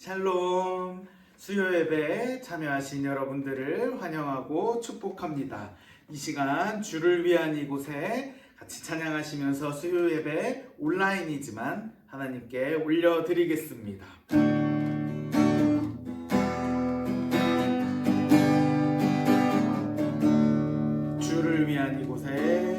샬롬. 수요 예배에 참여하신 여러분들을 환영하고 축복합니다. 이 시간 주를 위한 이곳에 같이 찬양하시면서 수요 예배 온라인이지만 하나님께 올려드리겠습니다. 주를 위한 이곳에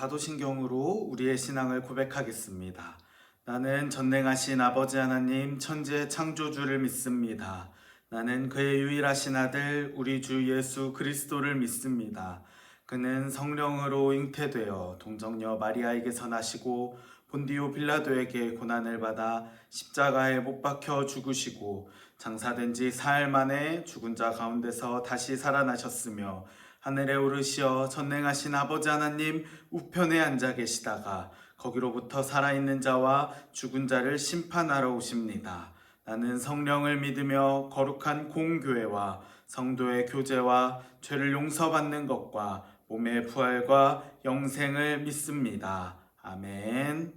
사도신경으로 우리의 신앙을 고백하겠습니다. 나는 전능하신 아버지 하나님 천지의 창조주를 믿습니다. 나는 그의 유일하신 아들 우리 주 예수 그리스도를 믿습니다. 그는 성령으로 잉태되어 동정녀 마리아에게서 나시고 본디오 빌라도에게 고난을 받아 십자가에 못 박혀 죽으시고 장사된 지 사흘 만에 죽은 자 가운데서 다시 살아나셨으며 하늘에 오르시어 전능하신 아버지 하나님 우편에 앉아 계시다가 거기로부터 살아있는 자와 죽은 자를 심판하러 오십니다. 나는 성령을 믿으며 거룩한 공교회와 성도의 교제와 죄를 용서받는 것과 몸의 부활과 영생을 믿습니다. 아멘.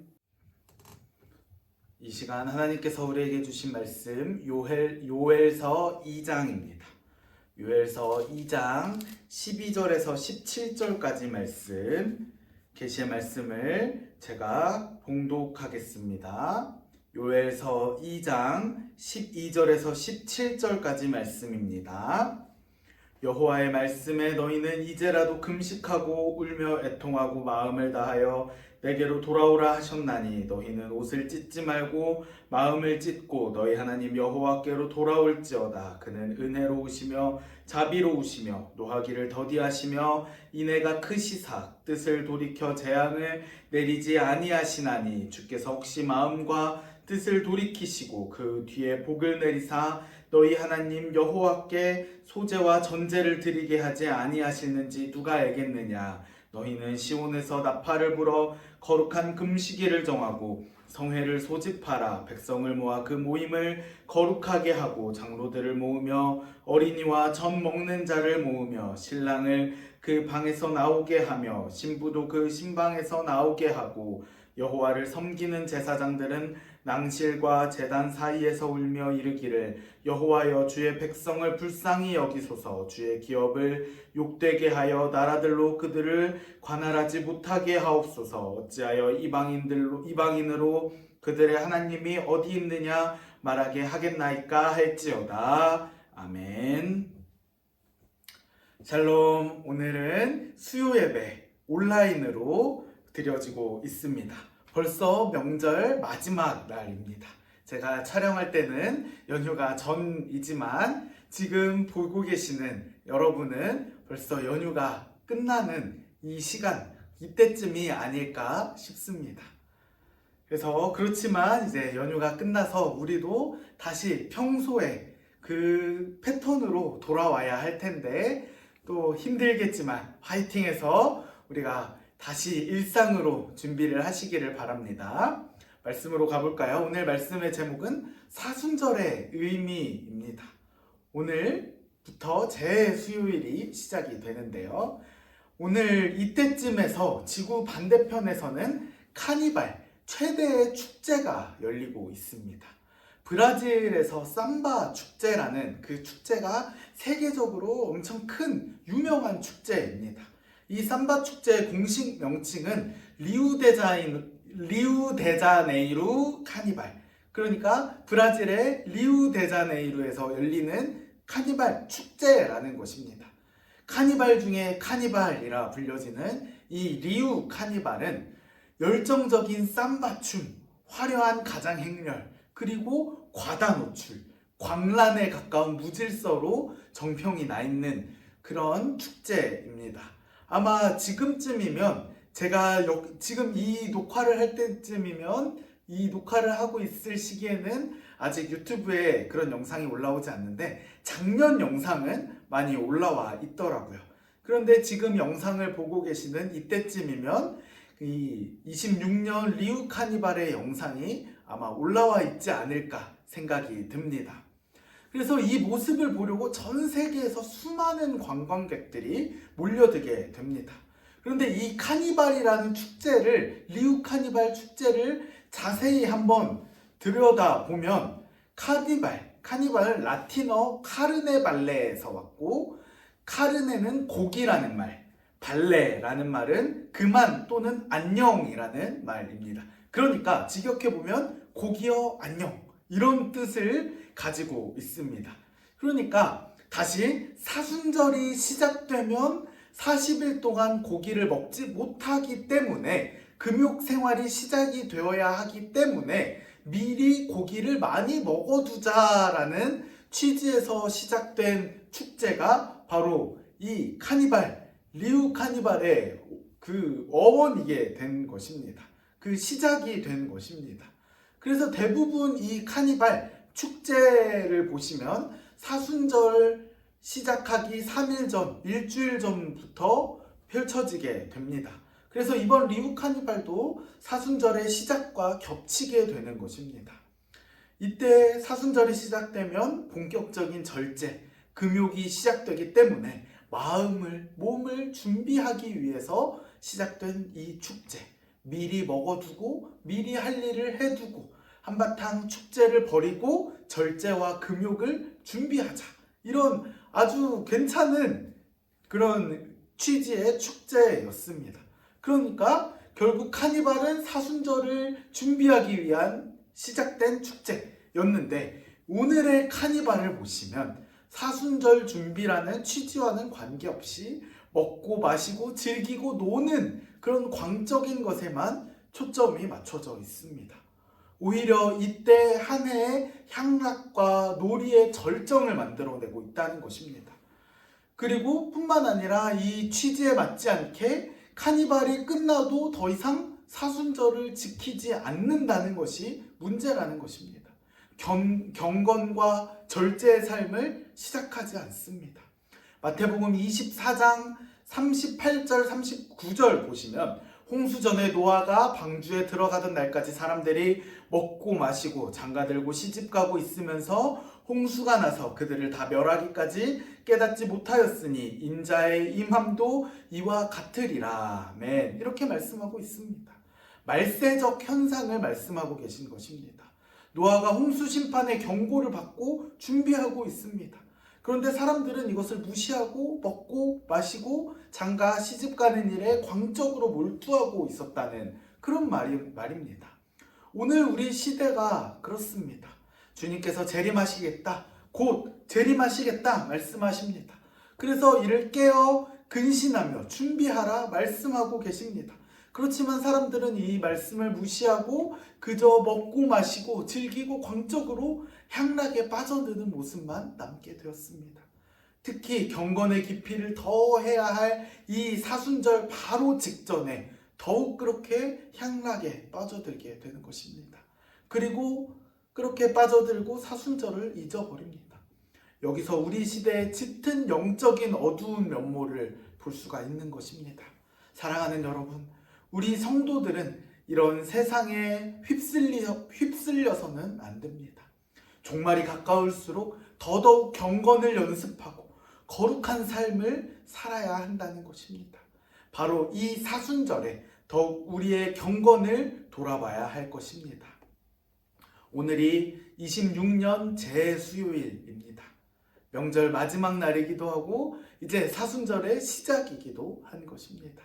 이 시간 하나님께서 우리에게 주신 말씀 요엘서 2장입니다. 요엘서 2장 12절에서 17절까지 말씀, 계시의 말씀을 제가 봉독하겠습니다. 요엘서 2장 12절에서 17절까지 말씀입니다. 여호와의 말씀에 너희는 이제라도 금식하고 울며 애통하고 마음을 다하여 내게로 돌아오라 하셨나니 너희는 옷을 찢지 말고 마음을 찢고 너희 하나님 여호와께로 돌아올지어다. 그는 은혜로우시며 자비로우시며 노하기를 더디하시며 인애가 크시사 뜻을 돌이켜 재앙을 내리지 아니하시나니 주께서 혹시 마음과 뜻을 돌이키시고 그 뒤에 복을 내리사 너희 하나님 여호와께 소제와 전제를 드리게 하지 아니하시는지 누가 알겠느냐. 너희는 시온에서 나팔을 불어 거룩한 금시기를 정하고 성회를 소집하라. 백성을 모아 그 모임을 거룩하게 하고 장로들을 모으며 어린이와 젖 먹는 자를 모으며 신랑을 그 방에서 나오게 하며 신부도 그 신방에서 나오게 하고 여호와를 섬기는 제사장들은 낭실과 제단 사이에서 울며 이르기를 여호와여 주의 백성을 불쌍히 여기소서. 주의 기업을 욕되게 하여 나라들로 그들을 관할하지 못하게 하옵소서. 어찌하여 이방인으로 그들의 하나님이 어디 있느냐 말하게 하겠나이까 할지어다. 아멘. 샬롬. 오늘은 수요 예배 온라인으로 드려지고 있습니다. 벌써 명절 마지막 날입니다. 제가 촬영할 때는 연휴가 전이지만 지금 보고 계시는 여러분은 벌써 연휴가 끝나는 이 시간, 이때쯤이 아닐까 싶습니다. 그래서 그렇지만 이제 연휴가 끝나서 우리도 다시 평소에 그 패턴으로 돌아와야 할 텐데 또 힘들겠지만 화이팅해서 우리가 다시 일상으로 준비를 하시기를 바랍니다. 말씀으로 가볼까요? 오늘 말씀의 제목은 사순절의 의미입니다. 오늘부터 제 수요일이 시작이 되는데요. 오늘 이때쯤에서 지구 반대편에서는 카니발, 최대의 축제가 열리고 있습니다. 브라질에서 삼바 축제라는 그 축제가 세계적으로 엄청 큰 유명한 축제입니다. 이 삼바 축제의 공식 명칭은 리우데자네이루 카니발, 그러니까 브라질의 리우데자네이루에서 열리는 카니발 축제라는 것입니다. 카니발 중에 카니발이라 불려지는 이 리우 카니발은 열정적인 삼바춤, 화려한 가장행렬, 그리고 과다 노출, 광란에 가까운 무질서로 정평이 나 있는 그런 축제입니다. 아마 지금쯤이면 제가 지금 이 녹화를 할 때쯤이면 이 녹화를 하고 있을 시기에는 아직 유튜브에 그런 영상이 올라오지 않는데 작년 영상은 많이 올라와 있더라고요. 그런데 지금 영상을 보고 계시는 이때쯤이면 이 26년 리우 카니발의 영상이 아마 올라와 있지 않을까 생각이 듭니다. 그래서 이 모습을 보려고 전 세계에서 수많은 관광객들이 몰려들게 됩니다. 그런데 이 카니발이라는 축제를, 리우 카니발 축제를 자세히 한번 들여다보면 카니발은 라틴어 카르네발레에서 왔고, 카르네는 고기라는 말, 발레라는 말은 그만 또는 안녕이라는 말입니다. 그러니까 직역해보면 고기여 안녕, 이런 뜻을 가지고 있습니다. 그러니까 다시 사순절이 시작되면 40일 동안 고기를 먹지 못하기 때문에 금욕 생활이 시작이 되어야 하기 때문에 미리 고기를 많이 먹어두자라는 취지에서 시작된 축제가 바로 이 카니발, 리우 카니발의 그 어원이게 된 것입니다. 그 시작이 된 것입니다. 그래서 대부분 이 카니발 축제를 보시면 사순절 시작하기 3일 전, 일주일 전부터 펼쳐지게 됩니다. 그래서 이번 리우 카니발도 사순절의 시작과 겹치게 되는 것입니다. 이때 사순절이 시작되면 본격적인 절제, 금욕이 시작되기 때문에 마음을, 몸을 준비하기 위해서 시작된 이 축제. 미리 먹어두고 미리 할 일을 해두고 한바탕 축제를 벌이고 절제와 금욕을 준비하자. 이런 아주 괜찮은 그런 취지의 축제였습니다. 그러니까 결국 카니발은 사순절을 준비하기 위한 시작된 축제였는데 오늘의 카니발을 보시면 사순절 준비라는 취지와는 관계없이 먹고 마시고 즐기고 노는 그런 광적인 것에만 초점이 맞춰져 있습니다. 오히려 이때 한 해의 향락과 놀이의 절정을 만들어내고 있다는 것입니다. 그리고 뿐만 아니라 이 취지에 맞지 않게 카니발이 끝나도 더 이상 사순절을 지키지 않는다는 것이 문제라는 것입니다. 경건과 절제의 삶을 시작하지 않습니다. 마태복음 24장 38절 39절 보시면 홍수전에 노아가 방주에 들어가던 날까지 사람들이 먹고 마시고 장가들고 시집가고 있으면서 홍수가 나서 그들을 다 멸하기까지 깨닫지 못하였으니 인자의 임함도 이와 같으리라. 아멘. 이렇게 말씀하고 있습니다. 말세적 현상을 말씀하고 계신 것입니다. 노아가 홍수 심판의 경고를 받고 준비하고 있습니다. 그런데 사람들은 이것을 무시하고 먹고 마시고 장가 시집가는 일에 광적으로 몰두하고 있었다는 그런 말입니다. 오늘 우리 시대가 그렇습니다. 주님께서 재림하시겠다, 곧 재림하시겠다 말씀하십니다. 그래서 이를 깨어 근신하며 준비하라 말씀하고 계십니다. 그렇지만 사람들은 이 말씀을 무시하고 그저 먹고 마시고 즐기고 광적으로 향락에 빠져드는 모습만 남게 되었습니다. 특히 경건의 깊이를 더해야 할 이 사순절 바로 직전에 더욱 그렇게 향락에 빠져들게 되는 것입니다. 그리고 그렇게 빠져들고 사순절을 잊어버립니다. 여기서 우리 시대의 짙은 영적인 어두운 면모를 볼 수가 있는 것입니다. 사랑하는 여러분, 우리 성도들은 이런 세상에 휩쓸려서는 안 됩니다. 종말이 가까울수록 더더욱 경건을 연습하고 거룩한 삶을 살아야 한다는 것입니다. 바로 이 사순절에 더욱 우리의 경건을 돌아봐야 할 것입니다. 오늘이 26년 재수요일입니다. 명절 마지막 날이기도 하고 이제 사순절의 시작이기도 한 것입니다.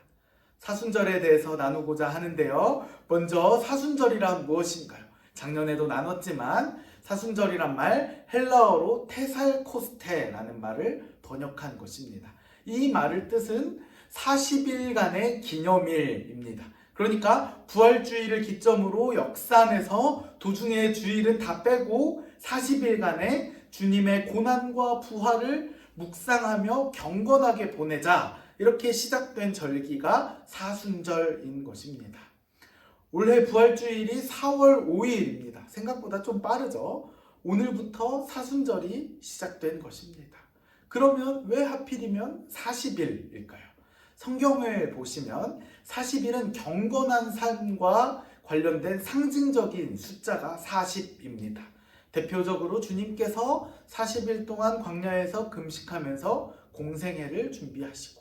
사순절에 대해서 나누고자 하는데요. 먼저 사순절이란 무엇인가요? 작년에도 나눴지만 사순절이란 말 헬라어로 테살코스테라는 말을 번역한 것입니다. 이 말의 뜻은 40일간의 기념일입니다. 그러니까 부활주의를 기점으로 역산해서 도중에 주일은 다 빼고 40일간의 주님의 고난과 부활을 묵상하며 경건하게 보내자, 이렇게 시작된 절기가 사순절인 것입니다. 올해 부활주일이 4월 5일입니다. 생각보다 좀 빠르죠? 오늘부터 사순절이 시작된 것입니다. 그러면 왜 하필이면 40일일까요? 성경을 보시면 40일은 경건한 삶과 관련된 상징적인 숫자가 40입니다. 대표적으로 주님께서 40일 동안 광야에서 금식하면서 공생애를 준비하시고,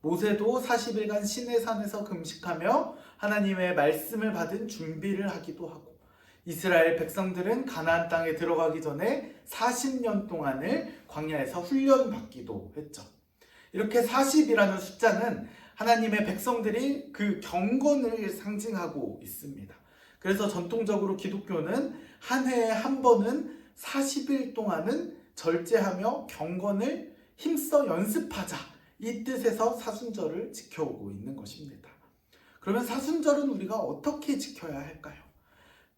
모세도 40일간 시내산에서 금식하며 하나님의 말씀을 받은 준비를 하기도 하고, 이스라엘 백성들은 가나안 땅에 들어가기 전에 40년 동안을 광야에서 훈련받기도 했죠. 이렇게 40이라는 숫자는 하나님의 백성들이 그 경건을 상징하고 있습니다. 그래서 전통적으로 기독교는 한 해에 한 번은 40일 동안은 절제하며 경건을 힘써 연습하자, 이 뜻에서 사순절을 지켜오고 있는 것입니다. 그러면 사순절은 우리가 어떻게 지켜야 할까요?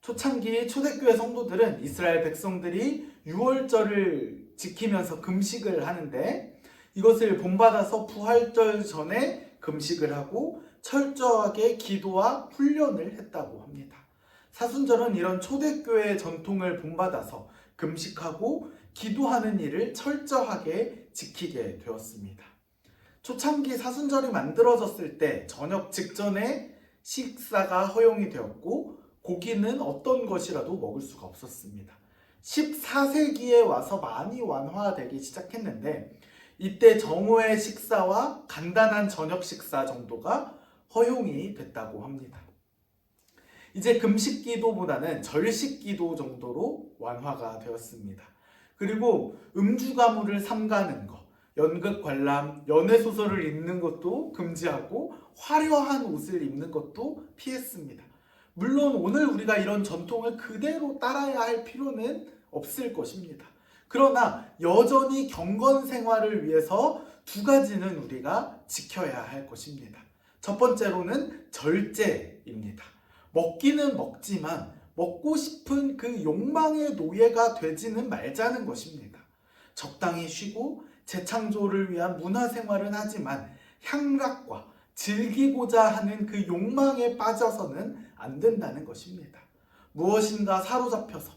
초창기 초대교회 성도들은 이스라엘 백성들이 유월절을 지키면서 금식을 하는데 이것을 본받아서 부활절 전에 금식을 하고 철저하게 기도와 훈련을 했다고 합니다. 사순절은 이런 초대교회의 전통을 본받아서 금식하고 기도하는 일을 철저하게 지키게 되었습니다. 초창기 사순절이 만들어졌을 때 저녁 직전에 식사가 허용이 되었고 고기는 어떤 것이라도 먹을 수가 없었습니다. 14세기에 와서 많이 완화되기 시작했는데 이때 정오의 식사와 간단한 저녁 식사 정도가 허용이 됐다고 합니다. 이제 금식 기도보다는 절식 기도 정도로 완화가 되었습니다. 그리고 음주 가무를 삼가는 것, 연극 관람, 연애 소설을 읽는 것도 금지하고 화려한 옷을 입는 것도 피했습니다. 물론 오늘 우리가 이런 전통을 그대로 따라야 할 필요는 없을 것입니다. 그러나 여전히 경건 생활을 위해서 두 가지는 우리가 지켜야 할 것입니다. 첫 번째로는 절제입니다. 먹기는 먹지만 먹고 싶은 그 욕망의 노예가 되지는 말자는 것입니다. 적당히 쉬고 재창조를 위한 문화생활은 하지만 향락과 즐기고자 하는 그 욕망에 빠져서는 안 된다는 것입니다. 무엇인가 사로잡혀서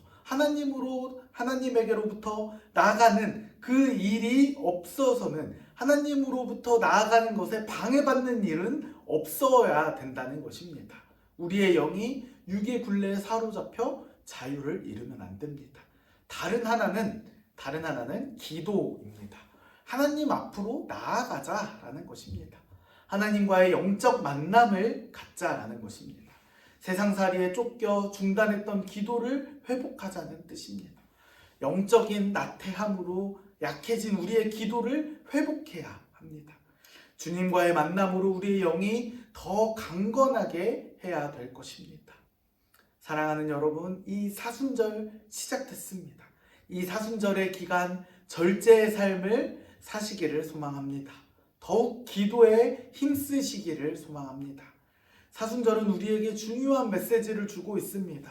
하나님에게로부터 나아가는 그 일이 없어서는 하나님으로부터 나아가는 것에 방해받는 일은 없어야 된다는 것입니다. 우리의 영이 육의 굴레에 사로잡혀 자유를 잃으면 안 됩니다. 다른 하나는 기도입니다. 하나님 앞으로 나아가자라는 것입니다. 하나님과의 영적 만남을 갖자라는 것입니다. 세상살이에 쫓겨 중단했던 기도를 회복하자는 뜻입니다. 영적인 나태함으로 약해진 우리의 기도를 회복해야 합니다. 주님과의 만남으로 우리의 영이 더 강건하게 해야 될 것입니다. 사랑하는 여러분, 이 사순절 시작됐습니다. 이 사순절의 기간 절제의 삶을 사시기를 소망합니다. 더욱 기도에 힘쓰시기를 소망합니다. 사순절은 우리에게 중요한 메시지를 주고 있습니다.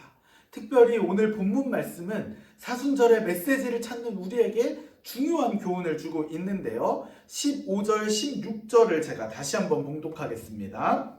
특별히 오늘 본문 말씀은 사순절의 메시지를 찾는 우리에게 중요한 교훈을 주고 있는데요. 15절, 16절을 제가 다시 한번 봉독하겠습니다.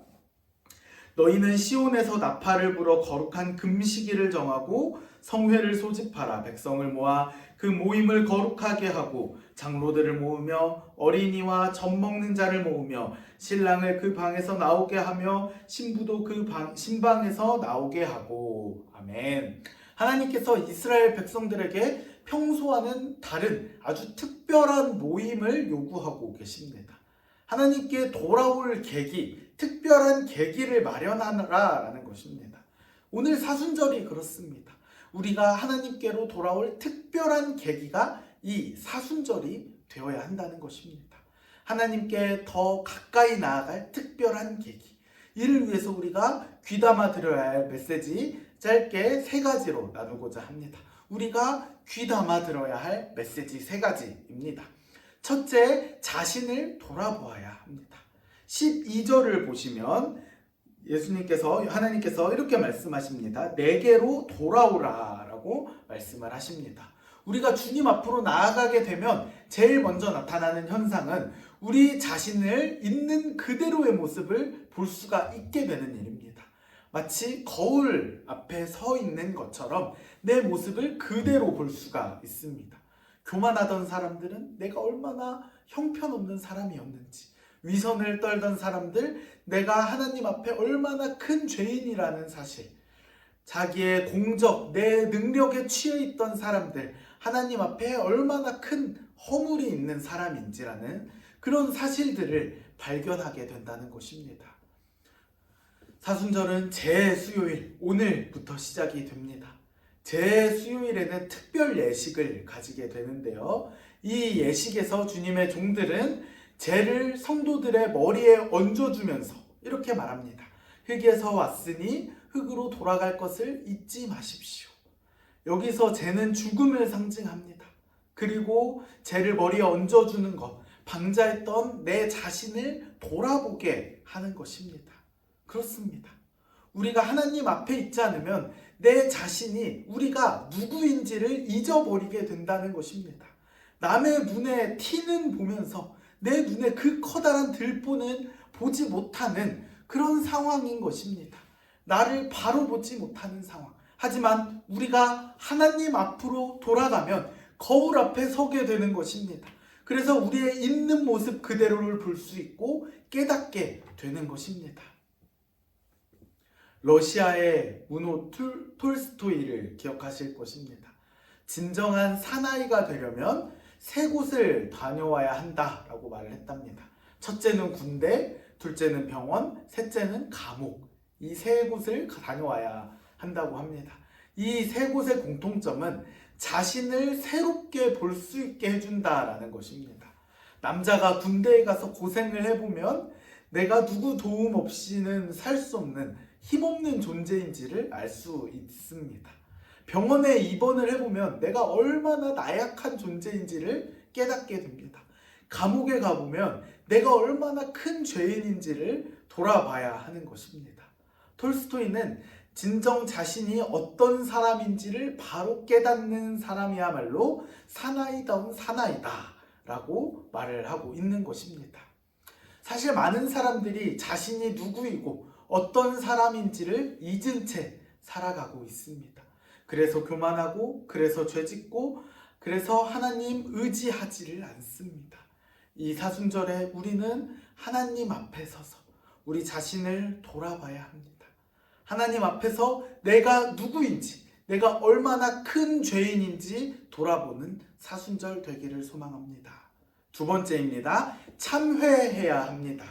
너희는 시온에서 나팔을 불어 거룩한 금식일을 정하고 성회를 소집하라. 백성을 모아 그 모임을 거룩하게 하고 장로들을 모으며 어린이와 젖 먹는 자를 모으며 신랑을 그 방에서 나오게 하며 신부도 그 신방에서 나오게 하고. 아멘. 하나님께서 이스라엘 백성들에게 평소와는 다른 아주 특별한 모임을 요구하고 계십니다. 하나님께 돌아올 계기, 특별한 계기를 마련하라라는 것입니다. 오늘 사순절이 그렇습니다. 우리가 하나님께로 돌아올 특별한 계기가 이 사순절이 되어야 한다는 것입니다. 하나님께 더 가까이 나아갈 특별한 계기. 이를 위해서 우리가 귀담아 들어야 할 메시지 짧게 세 가지로 나누고자 합니다. 우리가 귀담아 들어야 할 메시지 세 가지입니다. 첫째, 자신을 돌아보아야 합니다. 12절을 보시면 하나님께서 이렇게 말씀하십니다. 내게로 돌아오라 라고 말씀을 하십니다. 우리가 주님 앞으로 나아가게 되면 제일 먼저 나타나는 현상은 우리 자신을 있는 그대로의 모습을 볼 수가 있게 되는 일입니다. 마치 거울 앞에 서 있는 것처럼 내 모습을 그대로 볼 수가 있습니다. 교만하던 사람들은 내가 얼마나 형편없는 사람이었는지, 위선을 떨던 사람들, 내가 하나님 앞에 얼마나 큰 죄인이라는 사실, 자기의 공적, 내 능력에 취해 있던 사람들, 하나님 앞에 얼마나 큰 허물이 있는 사람인지라는 그런 사실들을 발견하게 된다는 것입니다. 사순절은 제수요일, 오늘부터 시작이 됩니다. 제수요일에는 특별 예식을 가지게 되는데요. 이 예식에서 주님의 종들은 죄를 성도들의 머리에 얹어주면서 이렇게 말합니다. 흙에서 왔으니 흙으로 돌아갈 것을 잊지 마십시오. 여기서 죄는 죽음을 상징합니다. 그리고 죄를 머리에 얹어주는 것, 방자했던 내 자신을 돌아보게 하는 것입니다. 그렇습니다. 우리가 하나님 앞에 있지 않으면 내 자신이 우리가 누구인지를 잊어버리게 된다는 것입니다. 남의 눈에 티는 보면서 내 눈에 그 커다란 들보는 보지 못하는 그런 상황인 것입니다. 나를 바로 보지 못하는 상황. 하지만 우리가 하나님 앞으로 돌아가면 거울 앞에 서게 되는 것입니다. 그래서 우리의 있는 모습 그대로를 볼 수 있고 깨닫게 되는 것입니다. 러시아의 문호 톨스토이를 기억하실 것입니다. 진정한 사나이가 되려면 세 곳을 다녀와야 한다라고 말을 했답니다. 첫째는 군대, 둘째는 병원, 셋째는 감옥. 이 세 곳을 다녀와야 한다고 합니다. 이 세 곳의 공통점은 자신을 새롭게 볼 수 있게 해준다라는 것입니다. 남자가 군대에 가서 고생을 해보면 내가 누구 도움 없이는 살 수 없는 힘없는 존재인지를 알 수 있습니다. 병원에 입원을 해보면 내가 얼마나 나약한 존재인지를 깨닫게 됩니다. 감옥에 가보면 내가 얼마나 큰 죄인인지를 돌아봐야 하는 것입니다. 톨스토이는 진정 자신이 어떤 사람인지를 바로 깨닫는 사람이야말로 사나이다운 사나이다 라고 말을 하고 있는 것입니다. 사실 많은 사람들이 자신이 누구이고 어떤 사람인지를 잊은 채 살아가고 있습니다. 그래서 교만하고, 그래서 죄짓고, 그래서 하나님 의지하지를 않습니다. 이 사순절에 우리는 하나님 앞에 서서 우리 자신을 돌아봐야 합니다. 하나님 앞에서 내가 누구인지, 내가 얼마나 큰 죄인인지 돌아보는 사순절 되기를 소망합니다. 두 번째입니다. 참회해야 합니다.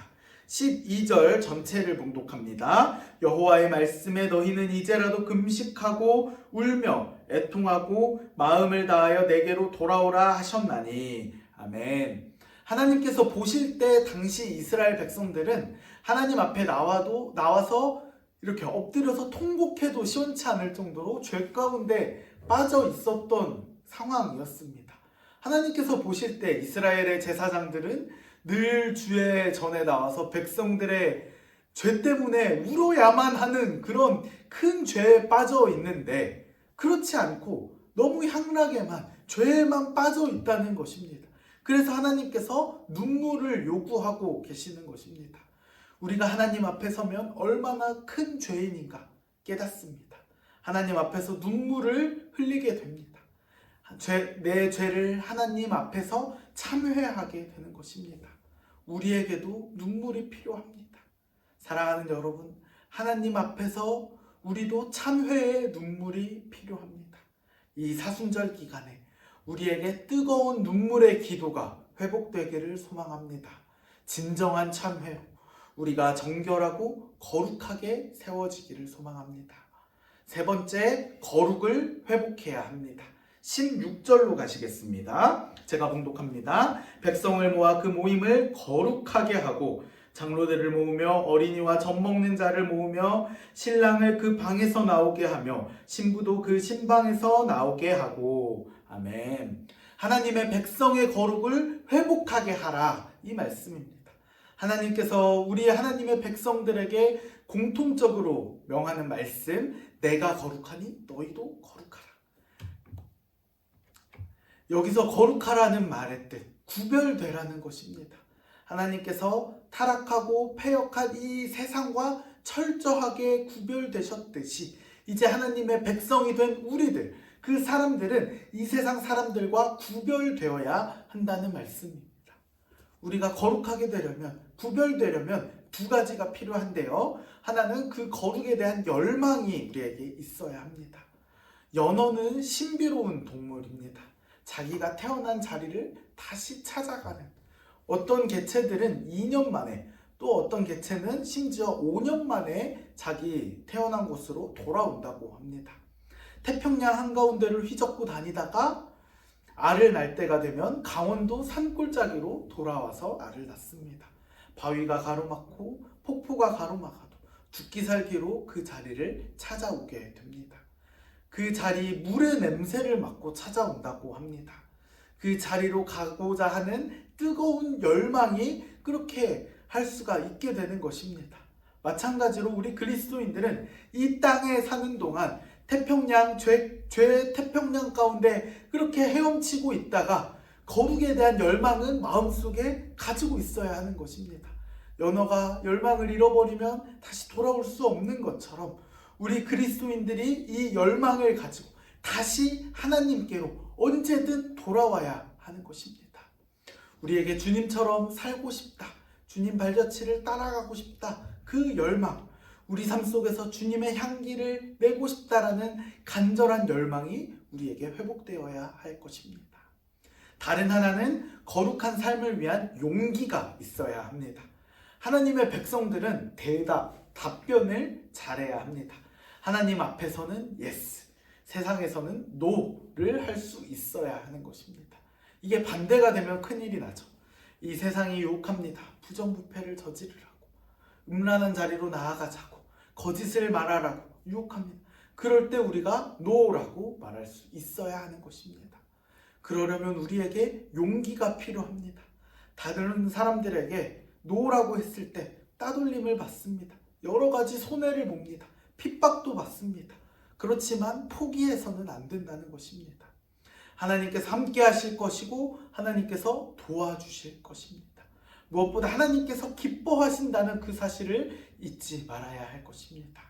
12절 전체를 봉독합니다. 여호와의 말씀에 너희는 이제라도 금식하고 울며 애통하고 마음을 다하여 내게로 돌아오라 하셨나니. 아멘. 하나님께서 보실 때 당시 이스라엘 백성들은 하나님 앞에 나와서 이렇게 엎드려서 통곡해도 시원치 않을 정도로 죄 가운데 빠져 있었던 상황이었습니다. 하나님께서 보실 때 이스라엘의 제사장들은 늘 주의 전에 나와서 백성들의 죄 때문에 울어야만 하는 그런 큰 죄에 빠져 있는데 그렇지 않고 너무 향락에만 죄에만 빠져 있다는 것입니다. 그래서 하나님께서 눈물을 요구하고 계시는 것입니다. 우리가 하나님 앞에 서면 얼마나 큰 죄인인가 깨닫습니다. 하나님 앞에서 눈물을 흘리게 됩니다. 내 죄를 하나님 앞에서 참회하게 되는 것입니다. 우리에게도 눈물이 필요합니다. 사랑하는 여러분, 하나님 앞에서 우리도 참회의 눈물이 필요합니다. 이 사순절 기간에 우리에게 뜨거운 눈물의 기도가 회복되기를 소망합니다. 진정한 참회, 우리가 정결하고 거룩하게 세워지기를 소망합니다. 세 번째, 거룩을 회복해야 합니다. 16절로 가시겠습니다. 제가 봉독합니다. 백성을 모아 그 모임을 거룩하게 하고 장로들을 모으며 어린이와 젖 먹는 자를 모으며 신랑을 그 방에서 나오게 하며 신부도 그 신방에서 나오게 하고. 아멘. 하나님의 백성의 거룩을 회복하게 하라, 이 말씀입니다. 하나님께서 우리 하나님의 백성들에게 공통적으로 명하는 말씀, 내가 거룩하니 너희도 거룩하라. 여기서 거룩하라는 말의 뜻, 구별되라는 것입니다. 하나님께서 타락하고 패역한 이 세상과 철저하게 구별되셨듯이 이제 하나님의 백성이 된 우리들, 그 사람들은 이 세상 사람들과 구별되어야 한다는 말씀입니다. 우리가 거룩하게 되려면, 구별되려면 두 가지가 필요한데요. 하나는 그 거룩에 대한 열망이 우리에게 있어야 합니다. 연어는 신비로운 동물입니다. 자기가 태어난 자리를 다시 찾아가는, 어떤 개체들은 2년 만에, 또 어떤 개체는 심지어 5년 만에 자기 태어난 곳으로 돌아온다고 합니다. 태평양 한가운데를 휘젓고 다니다가 알을 낳을 때가 되면 강원도 산골짜기로 돌아와서 알을 낳습니다. 바위가 가로막고 폭포가 가로막아도 죽기 살기로 그 자리를 찾아오게 됩니다. 그 자리 물의 냄새를 맡고 찾아온다고 합니다. 그 자리로 가고자 하는 뜨거운 열망이 그렇게 할 수가 있게 되는 것입니다. 마찬가지로 우리 그리스도인들은 이 땅에 사는 동안 죄의 태평양 가운데 그렇게 헤엄치고 있다가 거룩에 대한 열망은 마음속에 가지고 있어야 하는 것입니다. 연어가 열망을 잃어버리면 다시 돌아올 수 없는 것처럼 우리 그리스도인들이 이 열망을 가지고 다시 하나님께로 언제든 돌아와야 하는 것입니다. 우리에게 주님처럼 살고 싶다, 주님 발자취를 따라가고 싶다, 그 열망, 우리 삶 속에서 주님의 향기를 내고 싶다라는 간절한 열망이 우리에게 회복되어야 할 것입니다. 다른 하나는 거룩한 삶을 위한 용기가 있어야 합니다. 하나님의 백성들은 답변을 잘해야 합니다. 하나님 앞에서는 yes, 세상에서는 no를 할 수 있어야 하는 것입니다. 이게 반대가 되면 큰일이 나죠. 이 세상이 유혹합니다. 부정부패를 저지르라고, 음란한 자리로 나아가자고, 거짓을 말하라고 유혹합니다. 그럴 때 우리가 no라고 말할 수 있어야 하는 것입니다. 그러려면 우리에게 용기가 필요합니다. 다른 사람들에게 no라고 했을 때 따돌림을 받습니다. 여러 가지 손해를 봅니다. 핍박도 받습니다. 그렇지만 포기해서는 안 된다는 것입니다. 하나님께서 함께 하실 것이고 하나님께서 도와주실 것입니다. 무엇보다 하나님께서 기뻐하신다는 그 사실을 잊지 말아야 할 것입니다.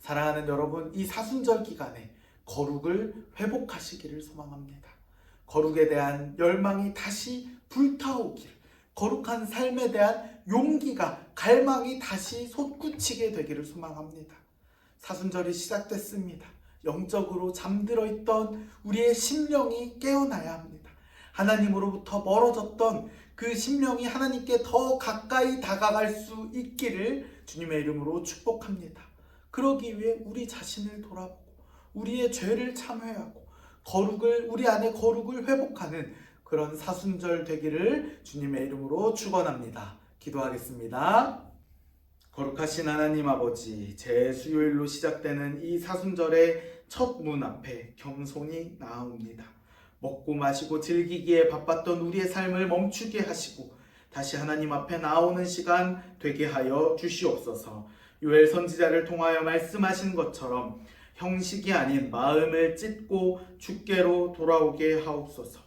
사랑하는 여러분, 이 사순절 기간에 거룩을 회복하시기를 소망합니다. 거룩에 대한 열망이 다시 불타오기를, 거룩한 삶에 대한 용기가, 갈망이 다시 솟구치게 되기를 소망합니다. 사순절이 시작됐습니다. 영적으로 잠들어 있던 우리의 심령이 깨어나야 합니다. 하나님으로부터 멀어졌던 그 심령이 하나님께 더 가까이 다가갈 수 있기를 주님의 이름으로 축복합니다. 그러기 위해 우리 자신을 돌아보고 우리의 죄를 참회하고 우리 안에 거룩을 회복하는 그런 사순절 되기를 주님의 이름으로 축원합니다. 기도하겠습니다. 거룩하신 하나님 아버지, 제 수요일로 시작되는 이 사순절의 첫 문 앞에 겸손히 나아옵니다. 먹고 마시고 즐기기에 바빴던 우리의 삶을 멈추게 하시고 다시 하나님 앞에 나오는 시간 되게 하여 주시옵소서. 요엘 선지자를 통하여 말씀하신 것처럼 형식이 아닌 마음을 찢고 주께로 돌아오게 하옵소서.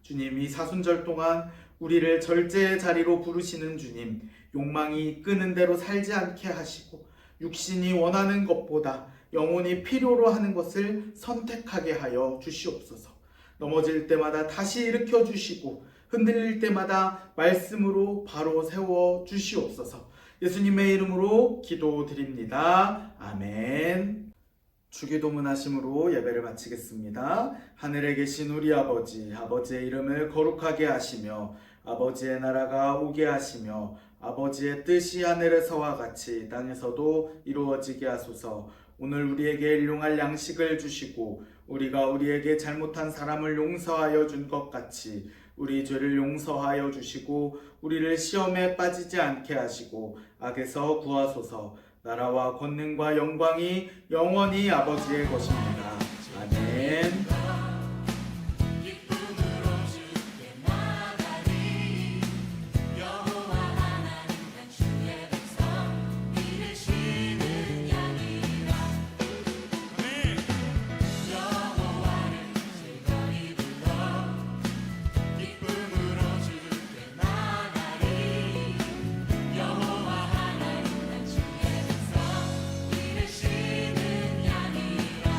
주님, 이 사순절 동안 우리를 절제의 자리로 부르시는 주님, 욕망이 끄는 대로 살지 않게 하시고 육신이 원하는 것보다 영혼이 필요로 하는 것을 선택하게 하여 주시옵소서. 넘어질 때마다 다시 일으켜 주시고 흔들릴 때마다 말씀으로 바로 세워 주시옵소서. 예수님의 이름으로 기도드립니다. 아멘. 주기도문 하심으로 예배를 마치겠습니다. 하늘에 계신 우리 아버지, 아버지의 이름을 거룩하게 하시며 아버지의 나라가 오게 하시며 아버지의 뜻이 하늘에서와 같이 땅에서도 이루어지게 하소서. 오늘 우리에게 일용할 양식을 주시고 우리가 우리에게 잘못한 사람을 용서하여 준 것 같이 우리 죄를 용서하여 주시고 우리를 시험에 빠지지 않게 하시고 악에서 구하소서. 나라와 권능과 영광이 영원히 아버지의 것입니다. 아멘.